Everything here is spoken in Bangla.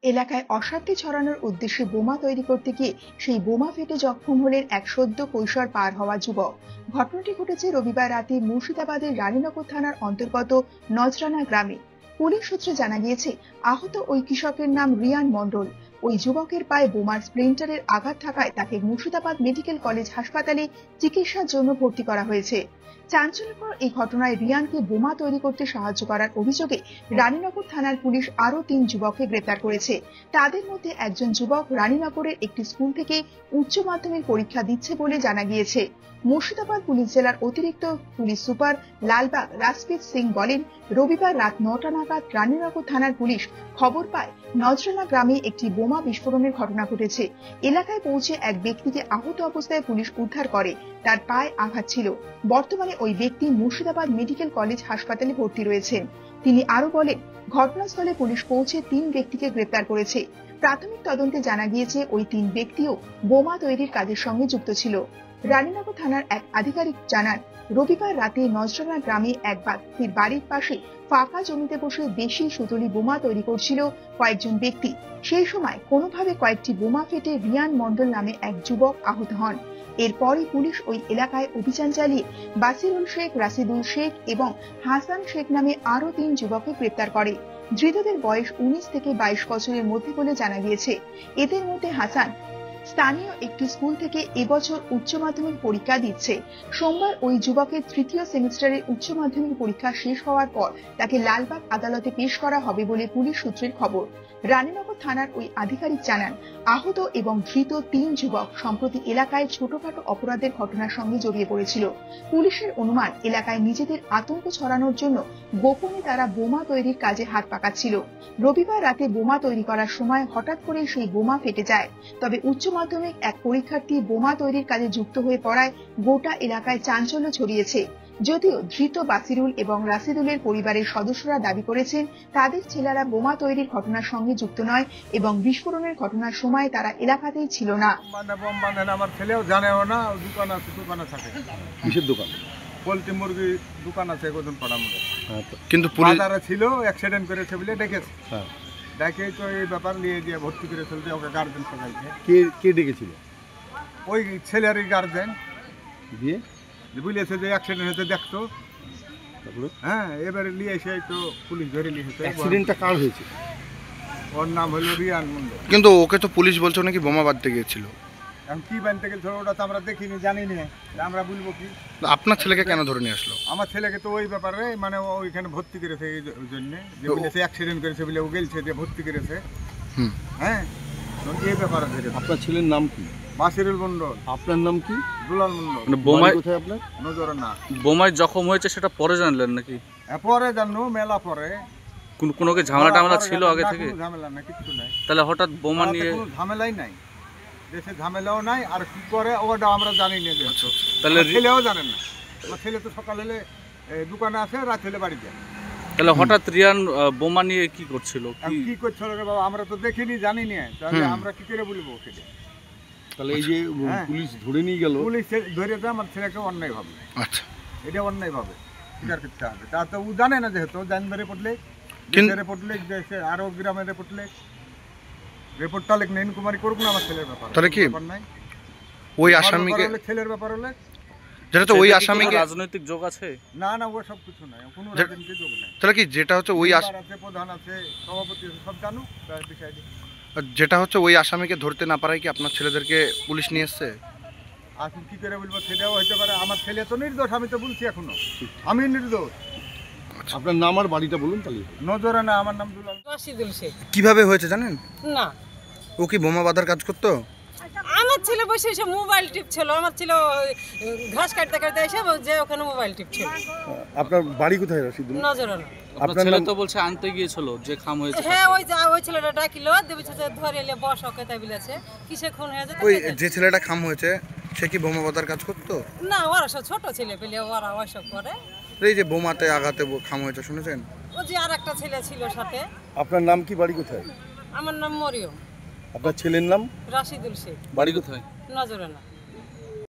এলাকায় অশান্তি ছড়ানোর উদ্দেশ্যে বোমা তৈরি করতে গিয়ে সেই বোমা ফেটে জখম হলেন এক সদ্য কৈশোর পার হওয়া যুবক। ঘটনাটি ঘটেছে রবিবার রাতে মুর্শিদাবাদের রানীনগর থানার অন্তর্গত নজরানা গ্রামে। পুলিশ সূত্রে জানা গিয়েছে, আহত ওই কৃষকের নাম রিয়ান মণ্ডল। ওই যুবকের পায়ে বোমার স্প্লিন্টারের আঘাত থাকায় তাকে মুর্শিদাবাদ মেডিকেল কলেজ হাসপাতালে চিকিৎসার জন্য ভর্তি করা হয়েছে। চাঞ্চল্যকর এই ঘটনায় রিয়ানকে বোমা তৈরি করতে সাহায্য করার অভিযোগে রানীনগর থানার পুলিশ আরও 3 যুবককে গ্রেপ্তার করেছে। তাদের মধ্যে একজন যুবক রানীনগরের একটি স্কুল থেকে উচ্চ মাধ্যমিক পরীক্ষা দিচ্ছে বলে জানা গিয়েছে। মুর্শিদাবাদ পুলিশ জেলার অতিরিক্ত পুলিশ সুপার লালবাগ রাজপ্রীত সিং বলেন, রবিবার রাত 9টা নাগাদ রানীনগর থানার পুলিশ খবর পায় নজরানা গ্রামে একটি বোমা বিস্ফোরণের ঘটনা ঘটেছে। এলাকায় পৌঁছে এক ব্যক্তিকে আহত অবস্থায় পুলিশ উদ্ধার করে। তার পায়ে আঘাত ছিল। বর্তমানে ওই ব্যক্তি মুর্শিদাবাদ মেডিকেল কলেজ হাসপাতালে ভর্তি রয়েছেন। তিনি আরো বলেন, ঘটনাস্থলে পুলিশ পৌঁছে 3 ব্যক্তিকে গ্রেপ্তার করেছে। প্রাথমিক তদন্তে জানা গিয়েছে ওই 3 ব্যক্তিও বোমা তৈরির কাজের সঙ্গে যুক্ত ছিল। রানীনগর থানার এক আধিকারিক জানান, রবিবার রাতে নজরানা গ্রামে এক ব্যক্তির বাড়ির পাশে ফাঁকা জমিতে বসে দেশি সুতলি বোমা তৈরি করছিল কয়েকজন ব্যক্তি। সেই সময় কোনোভাবে কয়েকটি বোমা ফেটে রিয়ান মণ্ডল নামে এক যুবক আহত হন। এরপরই পুলিশ ওই এলাকায় অভিযান চালিয়ে বাসিরুল শেখ, রাশিদুল শেখ এবং হাসান শেখ নামে আরো 3 যুবককে গ্রেপ্তার করে। ধৃতদের বয়স 19 থেকে 22 বছরের মধ্যে বলে জানা গিয়েছে। এদের মধ্যে হাসান স্থানীয় একটি স্কুল থেকে এবছর উচ্চ মাধ্যমিক পরীক্ষা দিচ্ছে। সোমবার ওই যুবকের 3য় সেমিস্টারের উচ্চ মাধ্যমিক পরীক্ষা শেষ হওয়ার পর তাকে লালবাগ আদালতে পেশ করা হবে বলে পুলিশ সূত্রের খবর। রানীনগর থানার ওই আধিকারিক জানান, আহত এবং ধৃত 3 যুবক সম্প্রতি এলাকায় ছোটখাটো অপরাধের ঘটনার সঙ্গে জড়িয়ে পড়েছিল। পুলিশের অনুমান, এলাকায় নিজেদের আতঙ্ক ছড়ানোর জন্য গোপনে তারা বোমা তৈরির কাজে হাত পাকাচ্ছিল। রবিবার রাতে বোমা তৈরি করার সময় হঠাৎ করে সেই বোমা ফেটে যায়। তবে উচ্চ মাধ্যমিক এক পরীক্ষার্থী বোমা তৈরির কাজে যুক্ত হয়ে পড়ায় গোটা এলাকায় চাঞ্চল্য ছড়িয়েছে। যদিও ধৃত বাসিরুল এবং রাশিদুলের পরিবারের সদস্যরা দাবি করেছেন তাদের ছেলেরা বোমা তৈরির ঘটনার সঙ্গে যুক্ত নয় এবং বিস্ফোরণের ঘটনার সময় তারা এলাকাতেই ছিল না। আমার ছেলেও জানেও না, দোকানে থাকে। কিসের দোকান? পোল্ট্রি মুরগি দোকান আছে পাড়া মোড়ে। কিন্তু বাজারে ছিল, অ্যাক্সিডেন্ট করেছে বলে ডেকেছে। দেখে তো এই ব্যাপার নিয়ে দিয়ে ভর্তি করে চলতে ওকে গার্জেন সবাইকে। কে ডেকেছিল? ওই ছেলেরই গার্জেন দিয়ে বুঝেছে যে অ্যাক্সিডেন্ট হতে দেখতো। হ্যাঁ, এবারে নিয়ে এসে তো পুলিশ ধরে নিয়েছে। অ্যাক্সিডেন্টটা কার হয়েছে? ওর নাম হলো রিয়ান মণ্ডল। কিন্তু ওকে তো পুলিশ বলছে নাকি বোমা বাঁধতে গিয়েছিল। এখন কি বাঁধতে গেছিল ওটা তো আমরা দেখিনি, জানি না, আমরা বলবো কি। আপনার ছেলেকে কেন ধরে নিয়ে আসলো? আমার ছেলেকে তো ওই ব্যাপারে মানে ওইখানে ভর্তি করেছে এই জন্য যে বলেছে অ্যাক্সিডেন্ট করেছে বলে ও গেলছে যে ভর্তি করেছে। হ্যাঁ, এই ব্যাপারে ধরে। আপনার ছেলের নাম কি? বাসিরুল মণ্ডল। আপনার নাম কি? দুলাল মণ্ডল। মানে বোমায় কোথায় আপনার? নজরানা। বোমায় জখম হয়েছে সেটা পরে জানলেন নাকি? পরে জানো, মেলা পরে। কোনো কি ঝামেলা ছিল আগে থেকে? ঝামেলা না, কিছু নাই। তাহলে হঠাৎ বোমা নিয়ে কোনো ঝামেলাই নাই, দেশে ঝামেলাও নাই। আর কি করে ওটা আমরা জানি না। তাহলে ছেলেও জানেন না। আমার ছেলে তো সকাল হলে দোকানে আসে, রাত হলে বাড়ি যায়। তাহলে হঠাৎ রিয়ান বোমা নিয়ে কি করছিল? কি করছিল রে বাবা, আমরা তো দেখিনি, জানি না। তাহলে আমরা কি করে বলবো সেটা? তাহলে এই যে পুলিশ ধরে নিয়ে গেল, পুলিশ ধরে তো আমার ছেলেকে অন্যায় ভাবে। আচ্ছা, এটা অন্যায় ভাবে স্বীকার করতে হবে। তা তো ও জানে না, যেহেতু জানবারে পড়লে আরো গ্রামের রিপোর্টটা লিখে ইনকুয়ারি করুক না আমার ছেলের ব্যাপারে। তাহলে কি ওই আসামিকে, ছেলের ব্যাপার হলে যেটা তো ওই আসামিকে রাজনৈতিক যোগ আছে? না না, ও সব কিছু নাই, কোনো রাজনৈতিক যোগ নাই। তাহলে কি যেটা হচ্ছে ওই আছে, প্রধান আছে, সভাপতি আছে, সব জানুক তার বিষয়টি। যেটা হচ্ছে ওই আসামিকে ধরতে না পারায় কি আপনার ছেলেদেরকে পুলিশ নিয়ে এসছে? এখন কি করে বলবো, সেটাও হইতে পারে। আমার ছেলে তো নির্দোষ, আমি তো বলছি এখনো আমি নির্দোষ। আপনার নাম আর বাড়িটা বলুন তাহলে। নজরানা, আমার নাম দুলাল। রাশিদুল শেখ। কিভাবে হয়েছে জানেন? না, ও কি বোমা বাঁধার কাজ করতো? আমার ছেলে বসে এসে মোবাইল টিপছিল। আমার ছেলে ঘাস কাটতে কাটতে এসে যে ওখানে মোবাইল টিপছিল। আপনার বাড়ি কোথায় রাশিদুল? নজরানা। আপনার ছেলে তো বলছে আনতে গিয়েছিল যে খাম হয়েছে। হ্যাঁ, ওই ছেলেটা ডাকিল, দেবেছে যে ধরে এলে বস ওকে, তাই বলেছে কিসে খুন হয়েছে। ওই যে ছেলেটা খাম হয়েছে সে কি বোমা বাঁধার কাজ করতো? না, ওরা সব ছোট ছেলে পেলে, ওরা ওইসব করে। এই যে বোমাতে আঘাতে খাম হয়েছে শুনেছেন? ও যে আর একটা ছেলে ছিল সাথে। আপনার নাম কি, বাড়ি কোথায়? আমার নাম মরিয়ম। আপনার ছেলের নাম? রাশিদুল শেখ। বাড়ি কোথায়? নজরানা।